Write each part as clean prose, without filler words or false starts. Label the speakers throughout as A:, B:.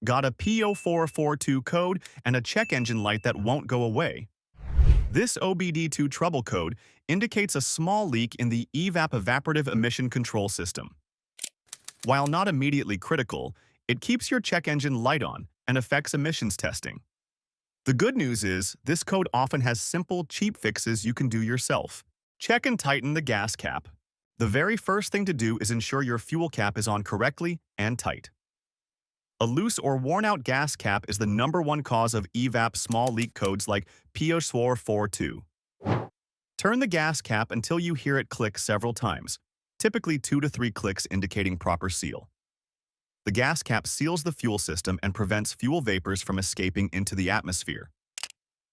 A: Got a P0442 code and a check engine light that won't go away. This OBD2 trouble code indicates a small leak in the EVAP evaporative emission control system. While not immediately critical, it keeps your check engine light on and affects emissions testing. The good news is, this code often has simple, cheap fixes you can do yourself. Check and tighten the gas cap. The very first thing to do is ensure your fuel cap is on correctly and tight. A loose or worn-out gas cap is the #1 cause of EVAP small leak codes like P0442. Turn the gas cap until you hear it click several times, typically 2 to 3 clicks indicating proper seal. The gas cap seals the fuel system and prevents fuel vapors from escaping into the atmosphere.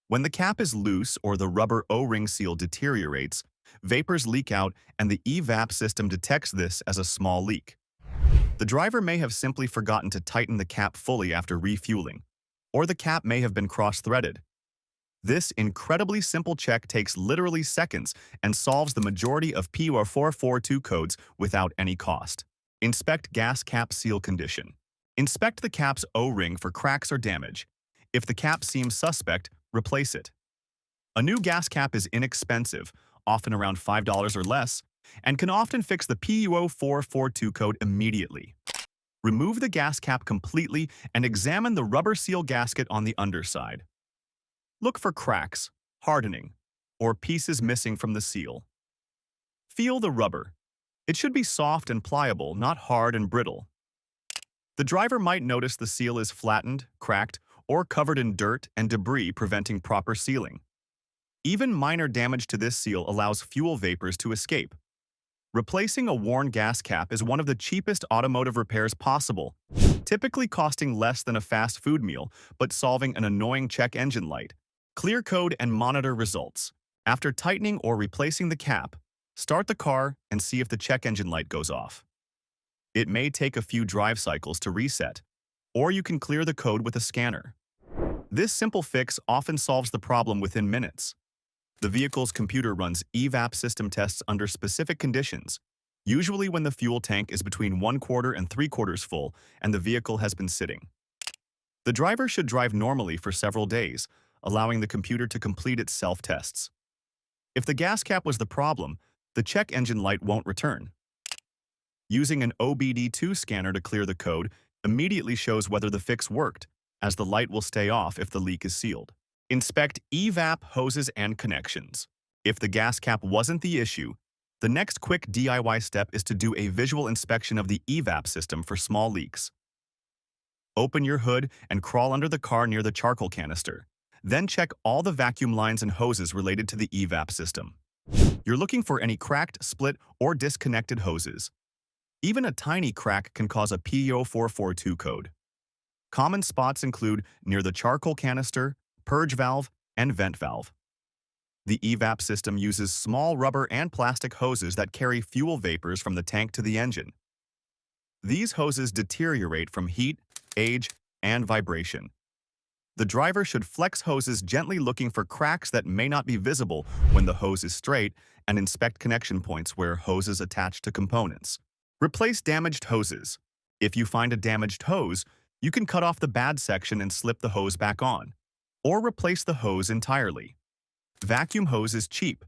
A: When the cap is loose or the rubber O-ring seal deteriorates, vapors leak out and the EVAP system detects this as a small leak. The driver may have simply forgotten to tighten the cap fully after refueling, or the cap may have been cross-threaded. This incredibly simple check takes literally seconds and solves the majority of P0442 codes without any cost. Inspect gas cap seal condition. Inspect the cap's O-ring for cracks or damage. If the cap seems suspect, replace it. A new gas cap is inexpensive, often around $5 or less, and can often fix the P0442 code immediately. Remove the gas cap completely and examine the rubber seal gasket on the underside. Look for cracks, hardening, or pieces missing from the seal. Feel the rubber. It should be soft and pliable, not hard and brittle. The driver might notice the seal is flattened, cracked, or covered in dirt and debris preventing proper sealing. Even minor damage to this seal allows fuel vapors to escape. Replacing a worn gas cap is one of the cheapest automotive repairs possible, typically costing less than a fast food meal, but solving an annoying check engine light. Clear code and monitor results. After tightening or replacing the cap, start the car and see if the check engine light goes off. It may take a few drive cycles to reset, or you can clear the code with a scanner. This simple fix often solves the problem within minutes. The vehicle's computer runs EVAP system tests under specific conditions, usually when the fuel tank is between 1/4 and 3/4 full and the vehicle has been sitting. The driver should drive normally for several days, allowing the computer to complete its self-tests. If the gas cap was the problem, the check engine light won't return. Using an OBD2 scanner to clear the code immediately shows whether the fix worked, as the light will stay off if the leak is sealed. Inspect EVAP hoses and connections. If the gas cap wasn't the issue, the next quick DIY step is to do a visual inspection of the EVAP system for small leaks. Open your hood and crawl under the car near the charcoal canister. Then check all the vacuum lines and hoses related to the EVAP system. You're looking for any cracked, split, or disconnected hoses. Even a tiny crack can cause a P0442 code. Common spots include near the charcoal canister, purge valve, and vent valve. The EVAP system uses small rubber and plastic hoses that carry fuel vapors from the tank to the engine. These hoses deteriorate from heat, age, and vibration. The driver should flex hoses gently, looking for cracks that may not be visible when the hose is straight, and inspect connection points where hoses attach to components. Replace damaged hoses. If you find a damaged hose, you can cut off the bad section and slip the hose back on, or replace the hose entirely. Vacuum hose is cheap.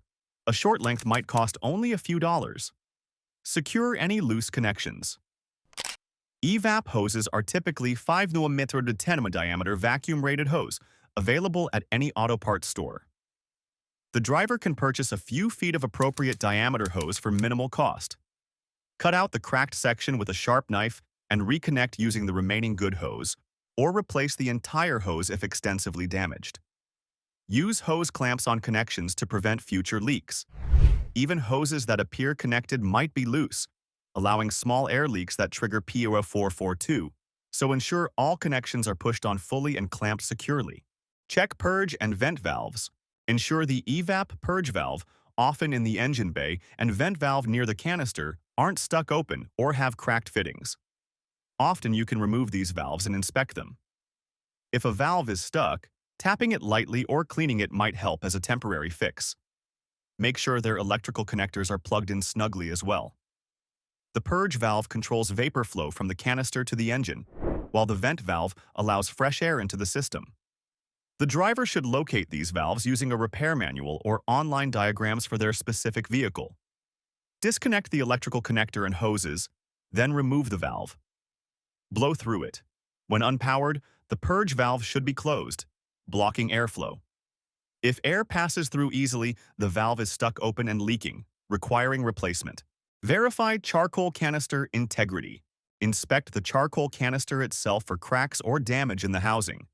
A: A short length might cost only a few dollars. Secure any loose connections. EVAP hoses are typically 5 mm to 10 mm diameter vacuum-rated hose, available at any auto parts store. The driver can purchase a few feet of appropriate diameter hose for minimal cost. Cut out the cracked section with a sharp knife and reconnect using the remaining good hose, or replace the entire hose if extensively damaged. Use hose clamps on connections to prevent future leaks. Even hoses that appear connected might be loose, allowing small air leaks that trigger P0442, so ensure all connections are pushed on fully and clamped securely. Check purge and vent valves. Ensure the EVAP purge valve, often in the engine bay, and vent valve near the canister aren't stuck open or have cracked fittings. Often you can remove these valves and inspect them. If a valve is stuck, tapping it lightly or cleaning it might help as a temporary fix. Make sure their electrical connectors are plugged in snugly as well. The purge valve controls vapor flow from the canister to the engine. while the vent valve allows fresh air into the system. The driver should locate these valves using a repair manual or online diagrams for their specific vehicle. Disconnect the electrical connector and hoses, then remove the valve. Blow through it. When unpowered, the purge valve should be closed, blocking airflow. If air passes through easily, the valve is stuck open and leaking, requiring replacement. Verify charcoal canister integrity. Inspect the charcoal canister itself for cracks or damage in the housing.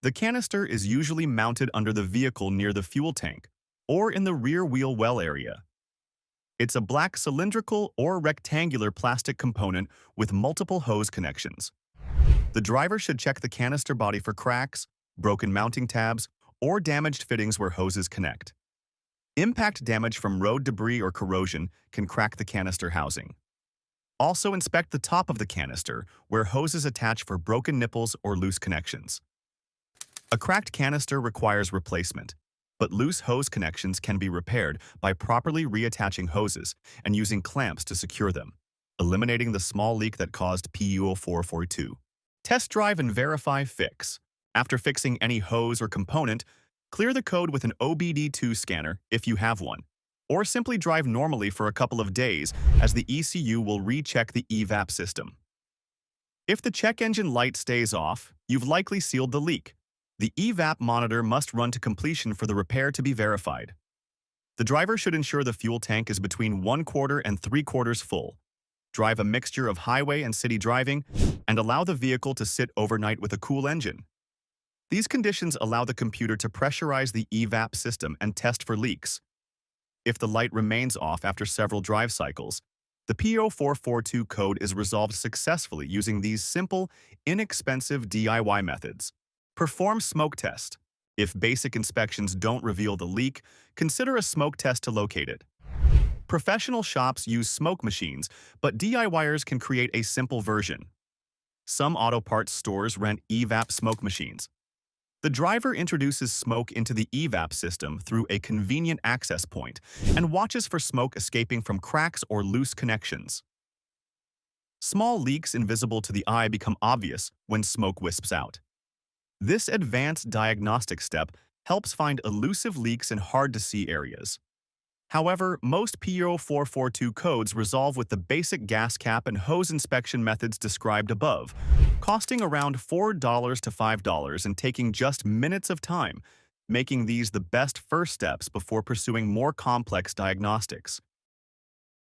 A: The canister is usually mounted under the vehicle near the fuel tank or in the rear wheel well area. It's a black cylindrical or rectangular plastic component with multiple hose connections. The driver should check the canister body for cracks, broken mounting tabs, or damaged fittings where hoses connect. Impact damage from road debris or corrosion can crack the canister housing. Also inspect the top of the canister where hoses attach for broken nipples or loose connections. A cracked canister requires replacement, but loose hose connections can be repaired by properly reattaching hoses and using clamps to secure them, eliminating the small leak that caused P0442. Test drive and verify fix. After fixing any hose or component, clear the code with an OBD2 scanner if you have one, or simply drive normally for a couple of days as the ECU will recheck the EVAP system. If the check engine light stays off, you've likely sealed the leak. The EVAP monitor must run to completion for the repair to be verified. The driver should ensure the fuel tank is between 1/4 and 3/4 full. Drive a mixture of highway and city driving, and allow the vehicle to sit overnight with a cool engine. These conditions allow the computer to pressurize the EVAP system and test for leaks. If the light remains off after several drive cycles, the P0442 code is resolved successfully using these simple, inexpensive DIY methods. Perform smoke test. If basic inspections don't reveal the leak, consider a smoke test to locate it. Professional shops use smoke machines, but DIYers can create a simple version. Some auto parts stores rent EVAP smoke machines. The driver introduces smoke into the EVAP system through a convenient access point and watches for smoke escaping from cracks or loose connections. Small leaks invisible to the eye become obvious when smoke wisps out. This advanced diagnostic step helps find elusive leaks in hard-to-see areas. However, most P0442 codes resolve with the basic gas cap and hose inspection methods described above, costing around $4 to $5 and taking just minutes of time, making these the best first steps before pursuing more complex diagnostics.